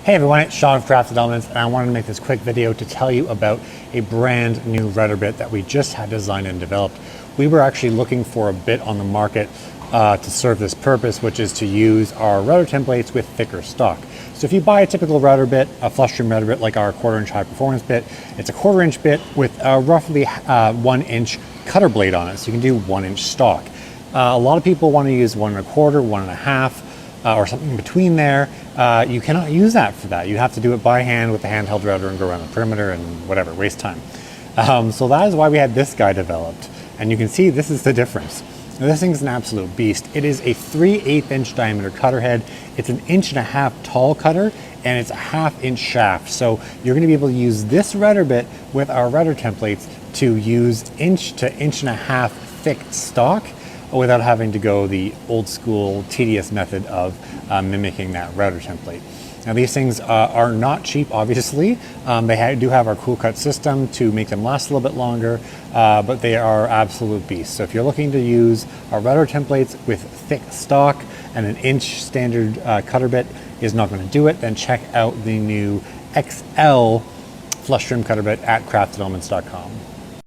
Hey everyone, it's Sean of Crafted Elements, and I wanted to make this quick video to tell you about a brand new router bit that we just had designed and developed. We were actually looking for a bit on the market to serve this purpose, which is to use our router templates with thicker stock. So if you buy a typical router bit, a flush trim router bit like our 1/4 inch high performance bit, it's a 1/4 inch bit with a roughly 1 inch cutter blade on it, so you can do 1 inch stock. A lot of people want to use 1 1/4, 1 1/2, or something between there. You cannot use that for that. You have to do it by hand with the handheld router and go around the perimeter and whatever, waste time. So that is why we had this guy developed. And you can see this is the difference. Now, this thing's an absolute beast. It is a 3/8 inch diameter cutter head. It's an 1.5 inch tall cutter, and it's a 1/2 inch shaft. So you're gonna be able to use this router bit with our router templates to use 1 to 1.5 inch thick stock without having to go the old school tedious method of mimicking that router template. Now these things are not cheap, obviously. They do have our cool cut system to make them last a little bit longer, but they are absolute beasts. So if you're looking to use our router templates with thick stock and an inch standard cutter bit is not going to do it, then check out the new XL flush trim cutter bit at craftedelements.com.